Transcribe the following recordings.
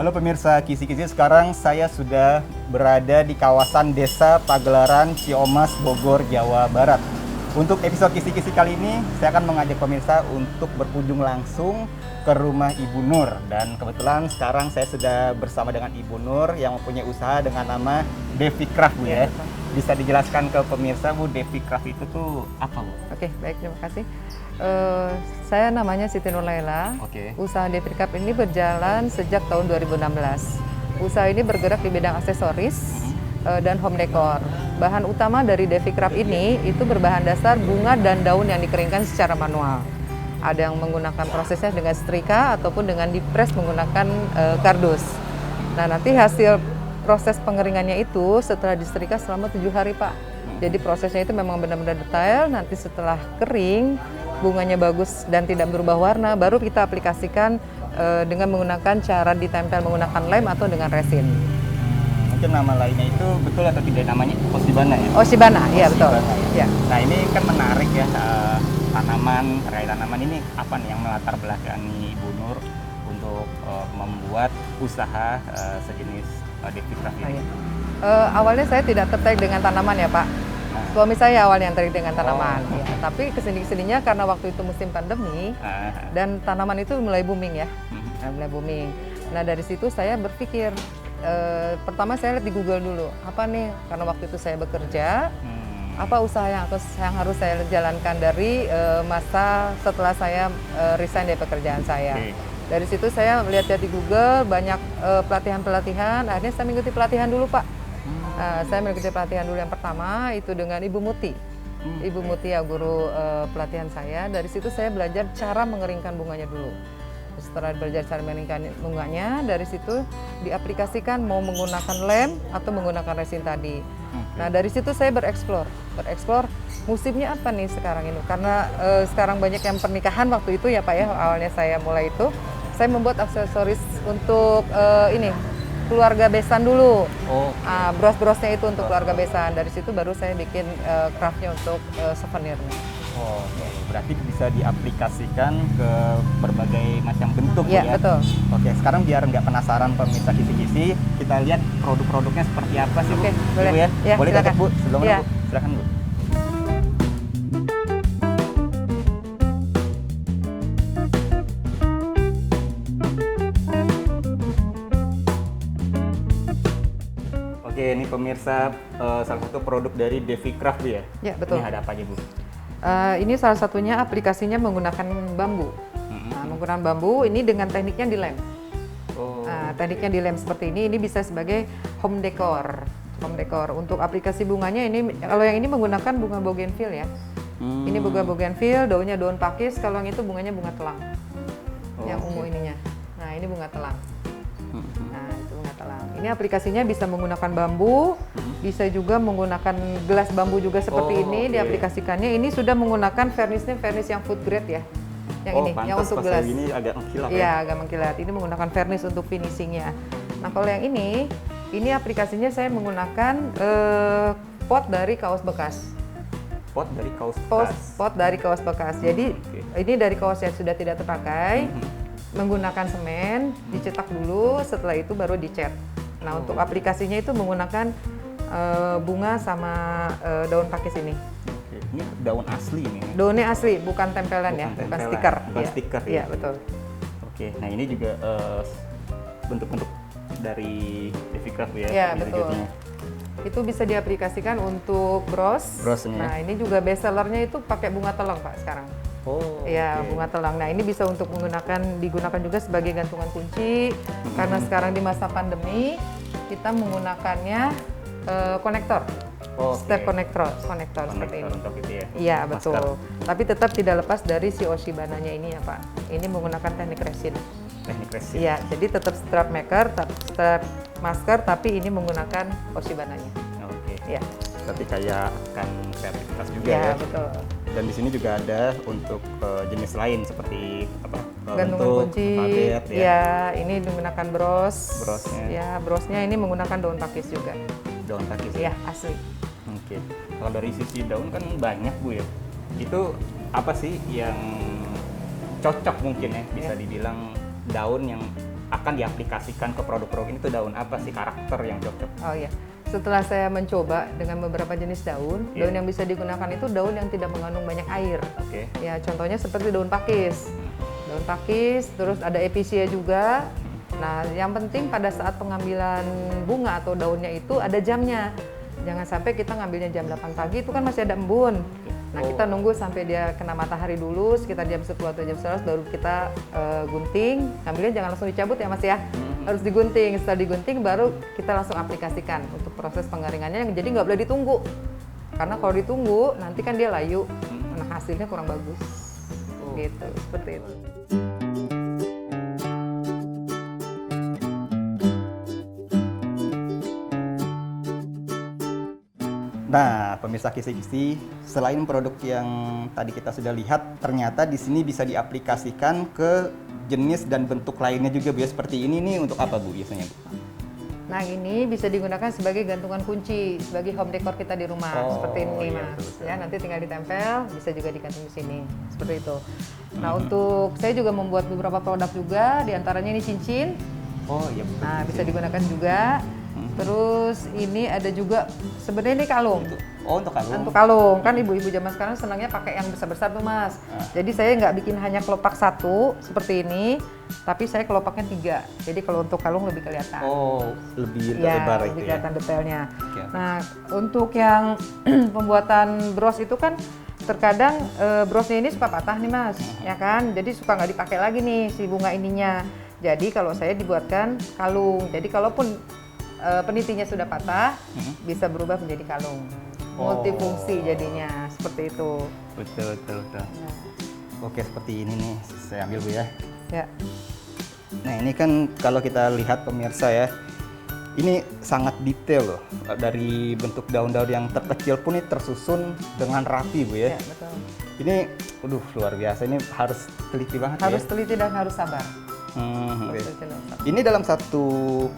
Halo pemirsa Kisi-Kisi, sekarang saya sudah berada di kawasan Desa Pagelaran, Ciomas, Bogor, Jawa Barat. Untuk episode Kisi-Kisi kali ini, saya akan mengajak pemirsa untuk berkunjung langsung ke rumah Ibu Nur. Dan kebetulan sekarang saya sudah bersama dengan Ibu Nur yang mempunyai usaha dengan nama Devi Craft, Bu ya. Bisa dijelaskan ke pemirsa, Bu, Devi Craft itu tuh apa, Bu? Oke, baik, terima kasih. Saya namanya Siti Nurlaila. Usaha Devi Craft ini berjalan sejak tahun 2016. Usaha ini bergerak di bidang aksesoris dan home decor. Bahan utama dari Devi Craft ini itu berbahan dasar bunga dan daun yang dikeringkan secara manual. Ada yang menggunakan prosesnya dengan setrika ataupun dengan dipres menggunakan kardus. Nah, nanti hasil proses pengeringannya itu setelah disetrika selama 7 hari, Pak. Jadi prosesnya itu memang benar-benar detail. Nanti setelah kering, bunganya bagus dan tidak berubah warna, baru kita aplikasikan dengan menggunakan cara ditempel menggunakan lem atau dengan resin. Mungkin nama lainnya itu betul atau tidak, namanya Oshibana ya? Oshibana, iya betul. Ya. Nah ini kan menarik ya, tanaman, rai tanaman ini apa nih yang melatar belakangi Ibu Nur untuk membuat usaha sejenis Devi Craft ini? Awalnya saya tidak tertarik dengan tanaman ya Pak. Suami saya awalnya yang tertarik dengan tanaman. Ya, tapi kesini-kesininya karena waktu itu musim pandemi dan tanaman itu mulai booming ya, mulai booming. Nah dari situ saya berpikir, pertama saya lihat di Google dulu, apa nih, karena waktu itu saya bekerja, apa usaha yang harus saya jalankan dari masa setelah saya resign dari pekerjaan saya. Dari situ saya melihat di Google banyak pelatihan-pelatihan, akhirnya saya mengikuti pelatihan dulu Pak. Saya mengikuti pelatihan dulu yang pertama itu dengan Ibu Muti. Ibu Muti ya guru pelatihan saya. Dari situ saya belajar cara mengeringkan bunganya dulu. Setelah belajar cara mengeringkan bunganya, dari situ diaplikasikan mau menggunakan lem atau menggunakan resin tadi. Nah dari situ saya bereksplor musimnya apa nih sekarang ini. Karena sekarang banyak yang pernikahan waktu itu ya Pak ya, awalnya saya mulai itu. Saya membuat aksesoris untuk ini keluarga besan dulu. Bros-brosnya itu untuk keluarga besan. Dari situ baru saya bikin craftnya untuk souvenirnya. Berarti bisa diaplikasikan ke berbagai macam bentuk ya? Betul. Oke, sekarang biar nggak penasaran pemirsa Kisi-Kisi, kita lihat produk-produknya seperti apa sih, Bu? Boleh. Bu ya? Boleh silakan. Bu? Sebelum Bu, silakan Bu. Oke, ini pemirsa salah satu produk dari Devi Craft, Bu ya? Ya, betul. Ini ada apa aja, Bu? Ini salah satunya aplikasinya menggunakan bambu. Menggunakan bambu, ini dengan tekniknya di lem. Tekniknya di lem seperti ini bisa sebagai home decor. Untuk aplikasi bunganya ini, kalau yang ini menggunakan bunga bougainville ya. Ini bunga bougainville, daunnya daun pakis, kalau yang itu bunganya bunga telang. Yang ungu ininya. Nah, ini bunga telang. Nah, itu bunga telang. Ini aplikasinya bisa menggunakan bambu, bisa juga menggunakan gelas bambu juga seperti ini diaplikasikannya. Ini sudah menggunakan varnisnya varnis yang food grade ya. Yang ini, yang untuk gelas. Ini agak mengkilat ya? Iya, agak mengkilat. Ini menggunakan varnis untuk finishingnya. Nah, kalau yang ini aplikasinya saya menggunakan pot dari kaos bekas. Pot dari kaos bekas? Pot dari kaos bekas. Jadi, ini dari kaos yang sudah tidak terpakai. Menggunakan semen, dicetak dulu, setelah itu baru dicat. Nah, untuk aplikasinya itu menggunakan bunga sama daun pakis ini. Ini daun asli ini. Daunnya asli, bukan tempelan ya, bukan stiker. Bukan stiker. Iya, betul. Oke, nah ini juga bentuk-bentuk dari Devi Craft ya. Iya, betul. Itu bisa diaplikasikan untuk brosnya. Nah, ini juga best sellernya itu pakai bunga telang Pak sekarang. Bunga telang. Nah, ini bisa untuk digunakan juga sebagai gantungan kunci. Karena sekarang di masa pandemi kita menggunakannya konektor. Step konektor seperti ini. Untuk itu ya. Iya, betul. Tapi tetap tidak lepas dari si Oshibana-nya ini ya, Pak. Ini menggunakan teknik resin. Iya, jadi tetap strap masker tapi ini menggunakan Oshibana-nya. Iya. Berarti kayak akan kreativitas juga ya. Iya, betul. Dan di sini juga ada untuk jenis lain seperti apa? Gantungan kunci. Padet, ya. Ya, ini menggunakan bros. Brosnya. Ya, brosnya ini menggunakan daun pakis juga. Daun pakis. Iya, asli. Oke. Kalau dari sisi daun kan banyak Bu ya. Itu apa sih yang cocok mungkin ya bisa dibilang daun yang akan diaplikasikan ke produk-produk ini tuh daun apa sih karakter yang cocok? Oh iya, setelah saya mencoba dengan beberapa jenis daun, Iya. daun yang bisa digunakan itu daun yang tidak mengandung banyak air. Oke. Ya, contohnya seperti daun pakis. Daun pakis, terus ada episia juga. Nah, yang penting pada saat pengambilan bunga atau daunnya itu ada jamnya. Jangan sampai kita ngambilnya jam 8 pagi, itu kan masih ada embun. Nah, kita nunggu sampai dia kena matahari dulu, sekitar jam 10 atau jam 11 baru kita gunting. Ngambilnya jangan langsung dicabut ya Mas ya. Harus digunting, setelah digunting baru kita langsung aplikasikan untuk proses pengeringannya. Jadi nggak boleh ditunggu. Karena kalau ditunggu, nanti kan dia layu. Nah, hasilnya kurang bagus. Gitu, seperti itu. Nah, pemirsa kisi-kisi, selain produk yang tadi kita sudah lihat, ternyata di sini bisa diaplikasikan ke jenis dan bentuk lainnya juga, Bu. Seperti ini nih untuk apa, Bu, biasanya, Bu? Nah, ini bisa digunakan sebagai gantungan kunci, sebagai home decor kita di rumah. Seperti ini, iya, Mas. betul. Ya, nanti tinggal ditempel, bisa juga digantung di sini. Seperti itu. Nah, untuk saya juga membuat beberapa produk juga, diantaranya ini cincin. Oh, iya, betul. Nah, bisa digunakan juga. Terus ini ada juga sebenarnya ini kalung. Oh, untuk kalung. Untuk kalung kan ibu-ibu zaman sekarang senangnya pakai yang besar-besar tuh Mas. Jadi saya nggak bikin hanya kelopak satu seperti ini, tapi saya kelopaknya 3. Jadi kalau untuk kalung lebih kelihatan. Oh, lebih Ya, lebar lebih itu ya. kelihatan detailnya. Oke. Nah, untuk yang pembuatan bros itu kan terkadang brosnya ini suka patah nih Mas, ya kan? Jadi suka nggak dipakai lagi nih si bunga ininya. Jadi kalau saya dibuatkan kalung. Jadi kalaupun penitinya sudah patah, bisa berubah menjadi kalung. Multifungsi jadinya, seperti itu. Betul, betul, betul. Nah, Oke, seperti ini nih. Saya ambil, Bu, ya. ya. Nah, ini kan kalau kita lihat pemirsa ya, ini sangat detail loh. Dari bentuk daun-daun yang terkecil pun ini tersusun dengan rapi, Bu, ya. Ya, betul. Ini, luar biasa. Ini harus teliti banget Harus ya. teliti dan harus sabar. Oke. Harus teliti dan sabar. Ini dalam satu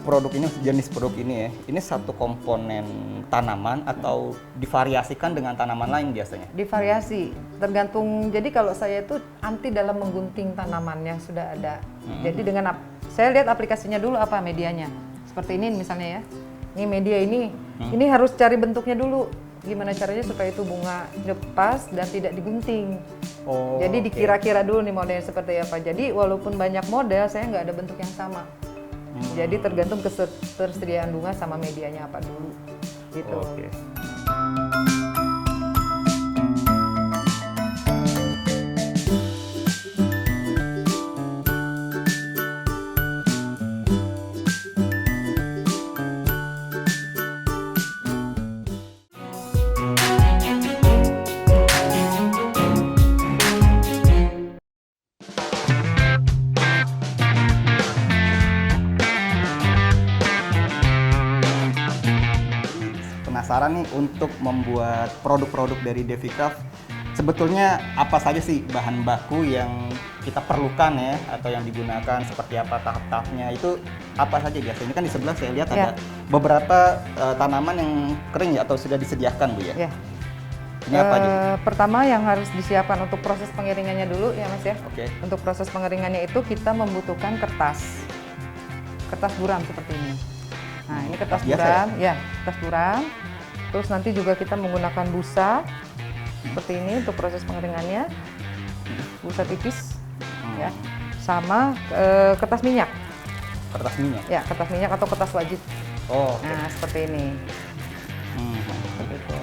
produk ini, jenis produk ini ya, ini satu komponen tanaman atau divariasikan dengan tanaman lain biasanya? Divariasi, tergantung. Jadi kalau saya itu anti dalam menggunting tanaman yang sudah ada. Jadi dengan saya lihat aplikasinya dulu apa medianya. Seperti ini misalnya ya. Ini media ini harus cari bentuknya dulu. Gimana caranya supaya itu bunga lepas dan tidak digunting. Oh, Jadi oke. dikira-kira dulu nih modelnya seperti apa. Jadi walaupun banyak model, saya nggak ada bentuk yang sama. Jadi tergantung ketersediaan bunga sama medianya apa dulu. Gitu. Oke. Penasaran nih untuk membuat produk-produk dari Devicraft. Sebetulnya apa saja sih bahan baku yang kita perlukan ya, atau yang digunakan, seperti apa tahap-tahapnya, itu apa saja biasanya? Ini kan di sebelah saya lihat ada beberapa tanaman yang kering ya, atau sudah disediakan, Bu, ya? Ya. Ini apa aja? Pertama yang harus disiapkan untuk proses pengeringannya dulu ya Mas ya. Oke. Untuk proses pengeringannya itu kita membutuhkan kertas buram seperti ini. Nah, ini kertas Biasa buram, ya kertas buram. Terus nanti juga kita menggunakan busa seperti ini untuk proses pengeringannya, busa tipis, ya, sama kertas minyak, Kertas minyak. ya kertas minyak atau kertas wajib. Oh, oke. Nah, seperti ini. Hmm. Seperti itu.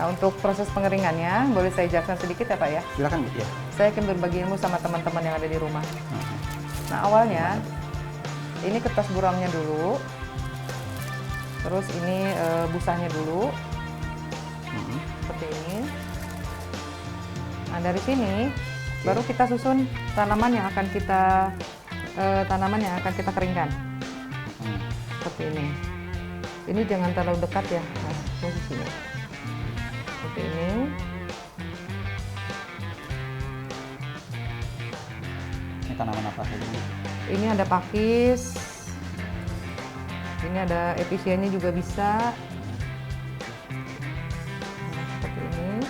Nah, untuk proses pengeringannya boleh saya jelaskan sedikit ya Pak ya. Silakan, Bu, ya. Saya akan berbagi ilmu sama teman-teman yang ada di rumah. Nah, awalnya ini kertas buramnya dulu. Terus ini busanya dulu, seperti ini. Nah dari sini baru kita susun tanaman yang akan kita keringkan, seperti ini. Ini jangan terlalu dekat ya, Mas, posisinya. Seperti ini. Ini tanaman apa saja, Bu? Ini ada pakis. Ini ada episianya juga bisa. Nah, seperti ini.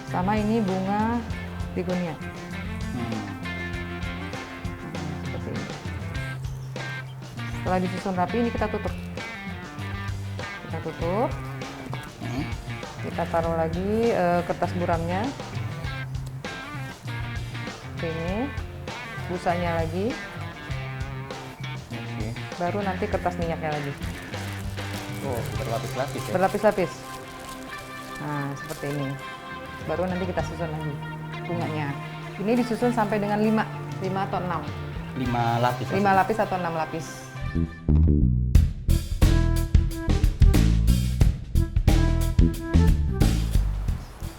Sama ini bunga begonia. Seperti ini. Setelah disusun rapi, ini kita tutup. Kita tutup. Kita taruh lagi kertas buramnya. Ini busanya lagi. Baru nanti kertas minyaknya lagi. Oh, berlapis-lapis ya? Berlapis-lapis. Nah, seperti ini. Baru nanti kita susun lagi bunganya. Ini disusun sampai dengan 5 atau 6. 5 lapis. 5 lapis atau 6 lapis.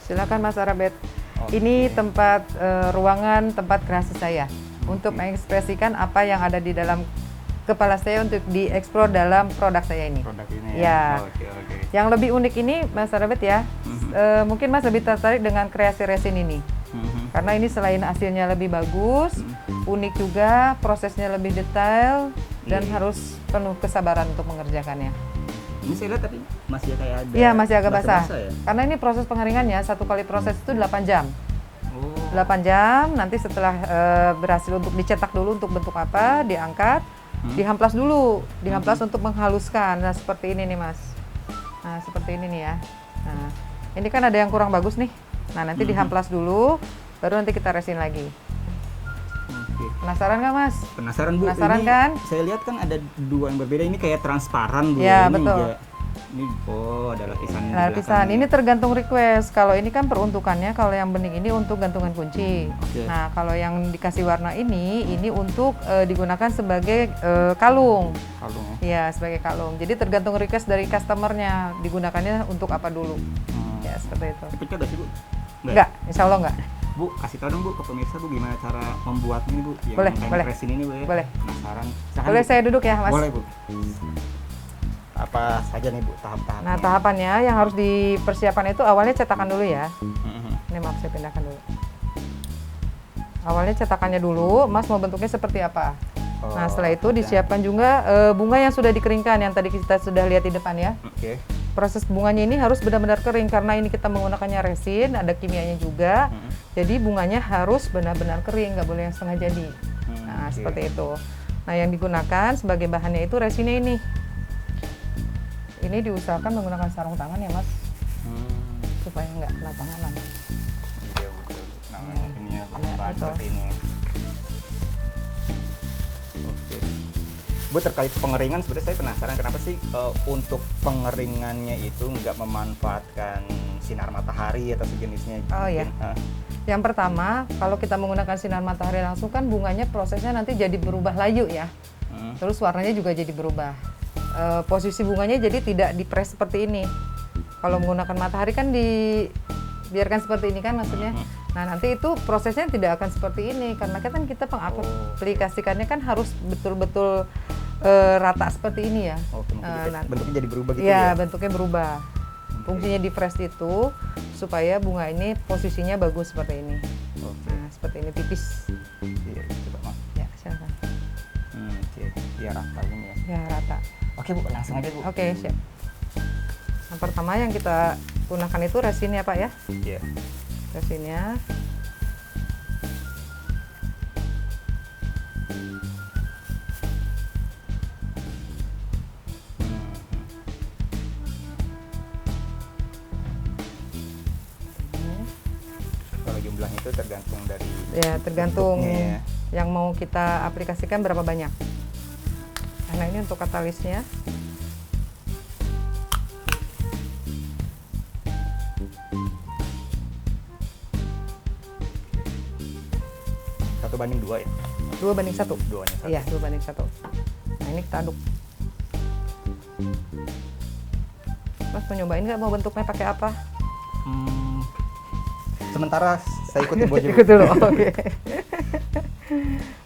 Silakan Mas Arabet. Ini tempat ruangan tempat kreasi saya untuk mengekspresikan apa yang ada di dalam kepala saya untuk dieksplor dalam produk saya ini. Produk ini ya. Oke. Yang lebih unik ini Mas Arabet ya, mungkin Mas lebih tertarik dengan kreasi resin ini. Karena ini selain hasilnya lebih bagus, unik juga, prosesnya lebih detail, dan harus penuh kesabaran untuk mengerjakannya. Ini saya lihat tapi masih kayak ada. Iya, masih agak basah. Ya? Karena ini proses pengeringannya, satu kali proses itu 8 jam. Oh. 8 jam, nanti setelah berhasil untuk dicetak dulu untuk bentuk apa, diangkat, dihamplas dulu. Dihamplas untuk menghaluskan. Nah, seperti ini nih, Mas. Nah, seperti ini nih ya. Nah, ini kan ada yang kurang bagus nih. Nah, nanti dihamplas dulu, baru nanti kita resin lagi. Penasaran nggak, Mas? Penasaran, Bu. Penasaran ini kan? Saya lihat kan ada 2 yang berbeda. Ini kayak transparan, Bu. Ya, ini betul. Ini ada lapisan. Lapisan ini tergantung request. Kalau ini kan peruntukannya, kalau yang bening ini untuk gantungan kunci. Nah, kalau yang dikasih warna ini untuk digunakan sebagai kalung. Kalung ya? Ya, sebagai kalung. Jadi tergantung request dari customernya, digunakannya untuk apa dulu. Ya, seperti itu. Pecah gak sih, Bu? Enggak, insya Allah enggak. Bu, kasih tahu dong, Bu, ke pemirsa, Bu, gimana cara membuatnya ini, Bu? Yang Boleh. resin ini, Bu, ya? Boleh. Penasaran. Boleh saya duduk ya, Mas? Boleh, Bu. Apa saja nih, Bu, tahap-tahapnya? Nah, tahapannya yang harus dipersiapkan itu awalnya cetakan dulu ya. Ini maaf, saya pindahkan dulu. Awalnya cetakannya dulu, Mas mau bentuknya seperti apa? Nah, setelah itu disiapkan juga bunga yang sudah dikeringkan, yang tadi kita sudah lihat di depan ya. Proses bunganya ini harus benar-benar kering, karena ini kita menggunakannya resin, ada kimianya juga. Jadi bunganya harus benar-benar kering, nggak boleh yang setengah jadi. Nah, seperti itu. Nah, yang digunakan sebagai bahannya itu resinnya ini. Ini diusahakan menggunakan sarung tangan ya, Mas, supaya nggak kena tangan. Iya, betul. Nah, ini ya, bahan seperti ini. Oke. Bu, terkait pengeringan, sebenarnya saya penasaran kenapa sih untuk pengeringannya itu nggak memanfaatkan sinar matahari atau sejenisnya? Oh ya. Yang pertama, kalau kita menggunakan sinar matahari langsung kan bunganya prosesnya nanti jadi berubah layu ya. Terus warnanya juga jadi berubah. Posisi bunganya jadi tidak dipres seperti ini. Kalau menggunakan matahari kan dibiarkan seperti ini kan maksudnya. Nah, nanti itu prosesnya tidak akan seperti ini karena kan kita pengaplikasikannya kan harus betul-betul rata seperti ini ya. Bentuknya jadi berubah gitu ya? ya? Bentuknya berubah. Fungsinya di press itu supaya bunga ini posisinya bagus seperti ini. Nah, seperti ini tipis. Iya, coba, Mas. Ya, silakan. Oke, ya rata ini ya. Ya, rata. Oke, Bu, langsung aja, Bu. Oke, siap. Yang pertama yang kita gunakan itu resinnya, Pak ya. Iya. Resinnya. Kalau jumlahnya itu tergantung dari tergantung ya. Yang mau kita aplikasikan berapa banyak. Karena ini untuk katalisnya. Satu banding 2 ya? 2:1. 2:1. Iya, 2:1. Nah, ini kita aduk. Mas mau nyobain nggak mau bentuknya pakai apa? Sementara saya ikut Bu aja. Ikut dulu, oke.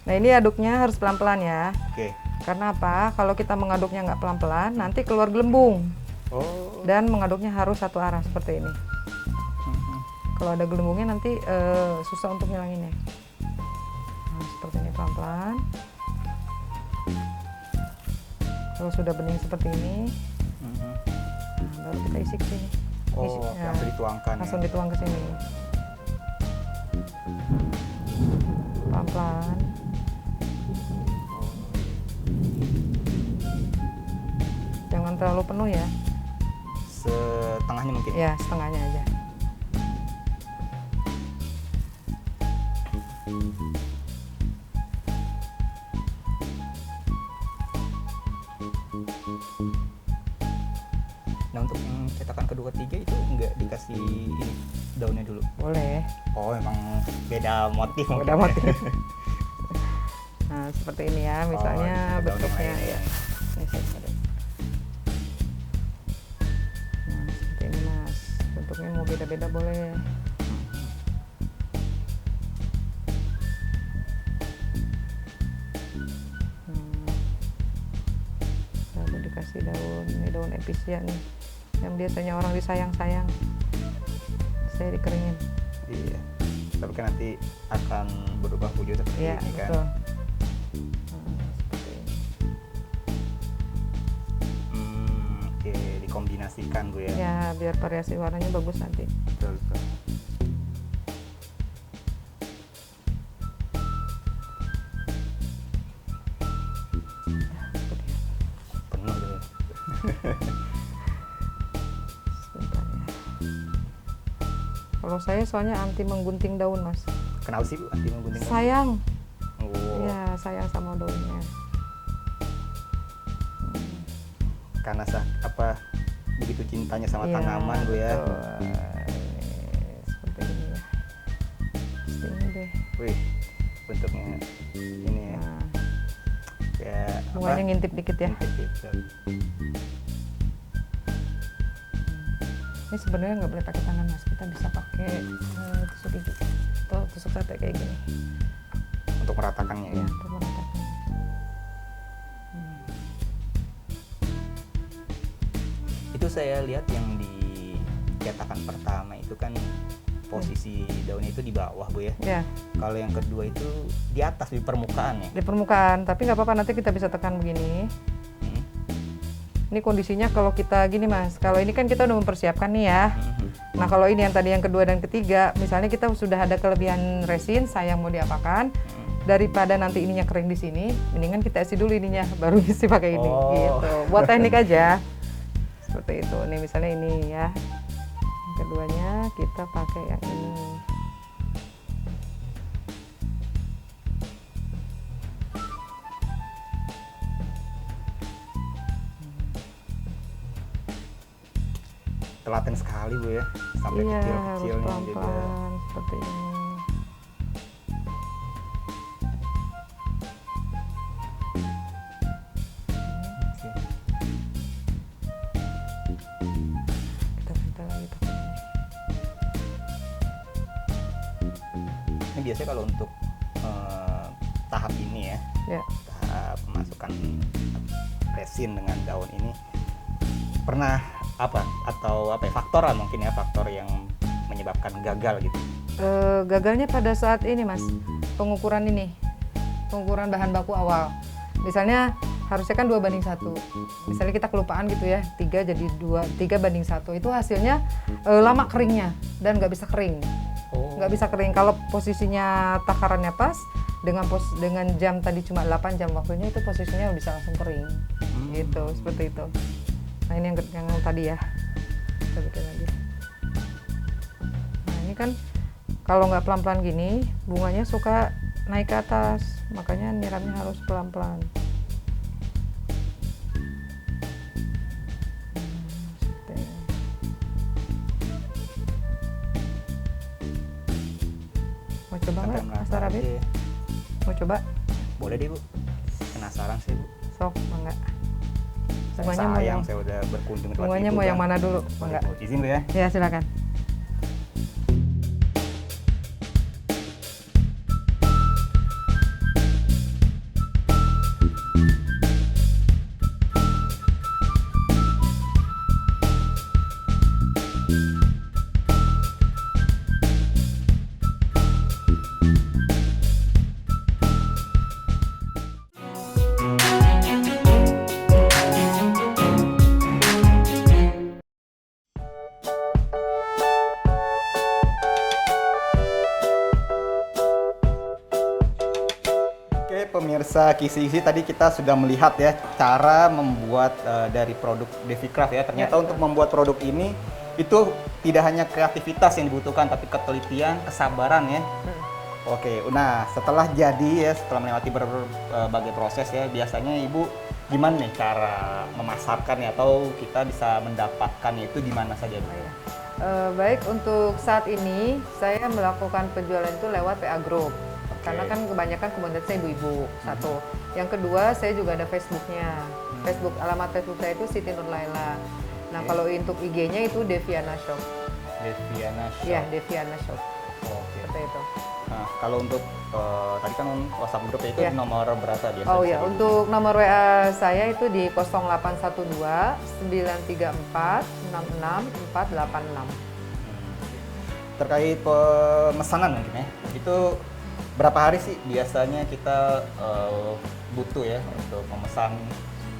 Nah, ini aduknya harus pelan-pelan ya. Oke. Karena apa? Kalau kita mengaduknya nggak pelan-pelan, nanti keluar gelembung. Dan mengaduknya harus satu arah seperti ini. Kalau ada gelembungnya nanti susah untuk ngilanginnya. Nah, seperti ini pelan-pelan. Kalau sudah bening seperti ini, nah, baru kita isi ke sini. Langsung dituangkan. Langsung dituang ke sini. Pelan-pelan. terlalu penuh ya. Setengahnya mungkin. Ya, setengahnya aja. Nah, untuk yang cetakan kedua ketiga itu nggak dikasih ini daunnya dulu? Boleh. Oh, emang beda motif mungkin. Beda motif. Nah, seperti ini ya, misalnya daun yang bentuknya lain ya. Ini saya ada. Nah, seperti ini Mas. Bentuknya mau beda-beda boleh. Lalu dikasih daun, ini daun episia nih, yang biasanya orang disayang-sayang. Saya dikeringin. Iya. Tapi kan nanti akan berubah wujud seperti Iya, ini kan. betul. Seperti ini. Oke, dikombinasikan Bu ya. Ya, biar variasi warnanya bagus nanti. Betul, betul. Penuh dulu. Sebentar ya. Kalau saya soalnya anti menggunting daun, Mas. Kenapa sih Bu anti menggunting? Sayang. Oh, Ya, sayang sama daunnya. karena begitu cintanya sama Iya, tanaman Bu ya. betul. Seperti ini ya. Seperti ini deh. Wih, bentuknya ini ya. Nah, Kayak bunganya ngintip dikit ya. Ngintip gitu. Ini sebenarnya nggak boleh pakai tangan, Mas. Kita bisa pakai tusuk gigi atau tusuk sate kayak gini. Untuk meratakannya Ya, ya. untuk meratakan. Itu saya lihat yang di cetakan pertama itu kan posisi daunnya itu di bawah Bu ya. Ya, Kalau yang kedua itu di atas di permukaan ya. di permukaan. Tapi nggak apa-apa, nanti kita bisa tekan begini. Hmm. Ini kondisinya kalau kita gini, Mas. Kalau ini kan kita udah mempersiapkan nih ya. Mhm. Nah, kalau ini yang tadi yang kedua dan ketiga, misalnya kita sudah ada kelebihan resin, sayang mau diapakan, daripada nanti ininya kering di sini, mendingan kita isi dulu ininya, baru isi pakai ini, Oh. gitu. Buat teknik aja, seperti itu. Nih misalnya ini ya, yang keduanya kita pakai yang ini. Telaten sekali Bu ya, sampai Iya, harus kecil-kecilnya juga. pelan-pelan seperti ini. Kita tempel lagi pakai ini. Ini biasanya kalau untuk tahap ini ya, Ya, tahap memasukkan resin dengan daun ini, pernah faktor lah mungkin ya, faktor yang menyebabkan gagal gitu. gagalnya pada saat ini, Mas, pengukuran bahan baku awal. Misalnya harusnya kan 2:1. Misalnya kita kelupaan gitu ya, 3:1. Itu hasilnya lama keringnya dan nggak bisa kering. Nggak bisa kering. Kalau posisinya takarannya pas, dengan jam tadi cuma 8 jam waktunya, itu posisinya bisa langsung kering. Gitu, seperti itu. Nah, ini yang tadi ya. Kita bikin lagi. Nah, ini kan kalau nggak pelan-pelan gini, bunganya suka naik ke atas, makanya nyiramnya harus pelan-pelan. Seperti ini. Mau coba Sampai nggak, Mas merata Arabin? aja. Mau coba? Boleh deh Bu, penasaran sih Bu. Sok, enggak. Saya Bunganya mau sayang yang saya udah berkunjung ke tempat bunganya itu, mau yang kan. mana dulu? Boleh, Enggak. Bu. Izin Bu ya. Ya, silakan. pemirsa Kisi-Kisi, tadi kita sudah melihat ya cara membuat dari produk Devicraft ya. Ternyata untuk membuat produk ini itu tidak hanya kreativitas yang dibutuhkan, tapi ketelitian, kesabaran ya. Oke, nah setelah jadi ya, setelah melewati berbagai proses ya, biasanya Ibu gimana nih cara memasarkannya atau kita bisa mendapatkannya itu di mana saja? Baik, untuk saat ini saya melakukan penjualan itu lewat PA Group. Karena kan kebanyakan komunitasnya ibu-ibu, satu. Yang kedua, saya juga ada Facebooknya. Alamat Facebook saya itu Siti Nur Laila. Nah, kalau untuk IG-nya itu Deviana Shop. Deviana Shop? Iya, Deviana Shop. Seperti itu. Nah, kalau untuk tadi kan WhatsApp grup itu nomor berapa biasanya? Oh ya, untuk nomor WA saya itu di 0812 934 66486. Terkait pemesanan mungkin ya, itu berapa hari sih biasanya kita butuh ya untuk memesan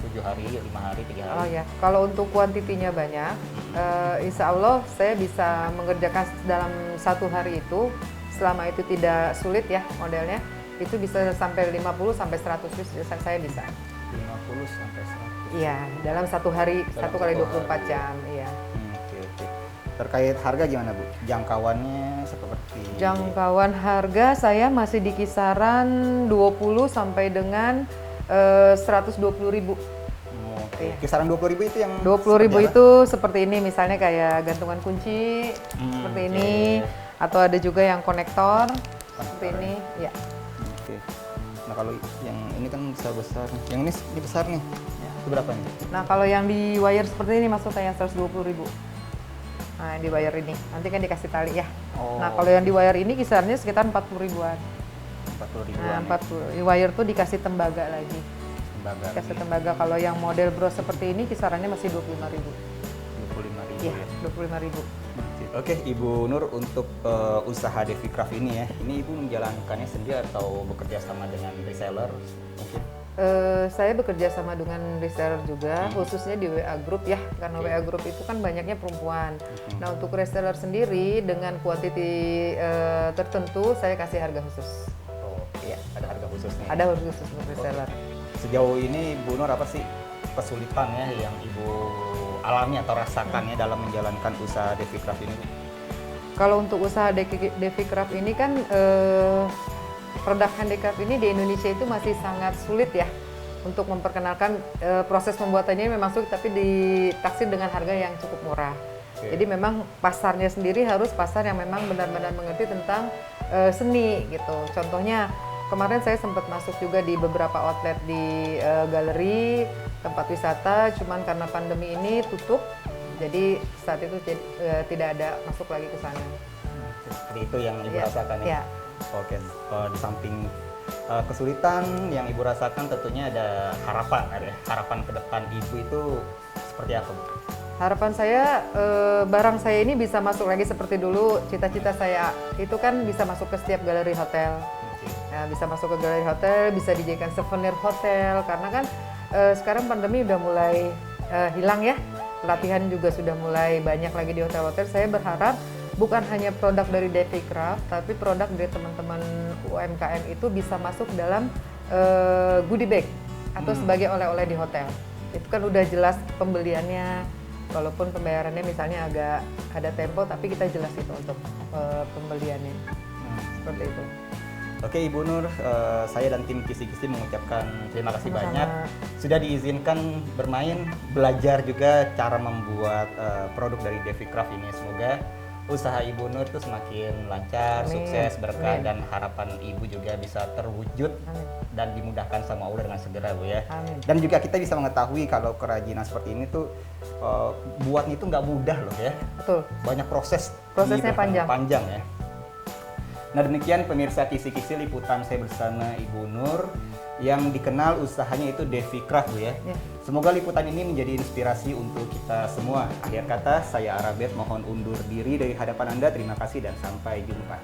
7 hari, 5 hari, 3 hari? Oh ya, kalau untuk kuantitinya banyak, insya Allah saya bisa mengerjakan dalam 1 hari itu, selama itu tidak sulit ya modelnya, itu bisa sampai 50 sampai 100 piece saya bisa. 50 sampai 100? Iya, dalam 1 hari, 1 kali 24 jam, iya. Oke. Terkait harga gimana Bu? Jangkauannya seperti? Jangkauan harga saya masih di kisaran 20 sampai dengan 120.000. Oke. Kisaran 20.000 itu yang 20.000 itu seperti ini, misalnya kayak gantungan kunci seperti ini, atau ada juga yang konektor seperti ini, ya. Oke. Nah kalau yang ini kan besar, yang ini besar nih, itu berapa nih? Nah kalau yang di wire seperti ini maksudnya yang 120.000. Nah, yang di wire ini, nanti kan dikasih tali ya. Nah, kalau yang di wire ini kisarannya sekitar 40.000-an. 40.000-an. Nah, 40. Di wire tuh dikasih tembaga lagi. Dikasih tembaga. Kalau yang model bros seperti ini kisarannya masih 25.000. 25.000 ya? Ya. 25.000. Oke, Ibu Nur, untuk usaha Devicraft ini ya, ini Ibu menjalankannya sendiri atau bekerja sama dengan reseller mungkin? Saya bekerja sama dengan reseller juga, khususnya di WA Group ya, karena WA Group itu kan banyaknya perempuan. Nah untuk reseller sendiri dengan kuantiti tertentu saya kasih harga khusus. Oh iya, ada harga khususnya? Ada harga khusus untuk reseller. Sejauh ini Bu Nur apa sih kesulitannya yang Ibu alami atau rasakan ya dalam menjalankan usaha Devicraft ini? Kalau untuk usaha Devicraft ini kan produk handicraft ini di Indonesia itu masih sangat sulit ya untuk memperkenalkan. Proses pembuatannya memang sulit, tapi ditaksir dengan harga yang cukup murah. Jadi memang pasarnya sendiri harus pasar yang memang benar-benar mengerti tentang seni gitu. Contohnya kemarin saya sempat masuk juga di beberapa outlet di galeri tempat wisata, cuman karena pandemi ini tutup, jadi saat itu tidak ada masuk lagi ke sana. Seperti itu yang Ibu rasakan ya? Oke, di samping kesulitan yang Ibu rasakan tentunya ada harapan ke depan Ibu itu seperti apa Bu? Harapan saya barang saya ini bisa masuk lagi seperti dulu. Cita-cita saya itu kan bisa masuk ke setiap galeri hotel. Nah, bisa masuk ke galeri hotel, bisa dijadikan souvenir hotel, karena kan sekarang pandemi udah mulai hilang ya. Latihan juga sudah mulai banyak lagi di hotel-hotel. Saya berharap bukan hanya produk dari Devicraft, tapi produk dari teman-teman UMKM itu bisa masuk dalam goodie bag atau sebagai oleh-oleh di hotel. Itu kan udah jelas pembeliannya, walaupun pembayarannya misalnya agak ada tempo, tapi kita jelas itu untuk pembeliannya. Seperti itu. Oke Ibu Nur, saya dan tim Kisi-Kisi mengucapkan terima kasih banyak. Sudah diizinkan bermain, belajar juga cara membuat produk dari Devicraft ini. Semoga usaha Ibu Nur itu semakin lancar, sukses, berkah, dan harapan Ibu juga bisa terwujud dan dimudahkan sama Allah dengan segera Bu ya. Dan juga kita bisa mengetahui kalau kerajinan seperti ini tuh buatnya itu nggak mudah loh ya. Betul. Banyak prosesnya panjang ya. Nah demikian pemirsa Kisi-Kisi liputan saya bersama Ibu Nur yang dikenal usahanya itu Devicraft Bu ya. Semoga liputan ini menjadi inspirasi untuk kita semua. Akhir kata saya Arabet mohon undur diri dari hadapan Anda. Terima kasih dan sampai jumpa.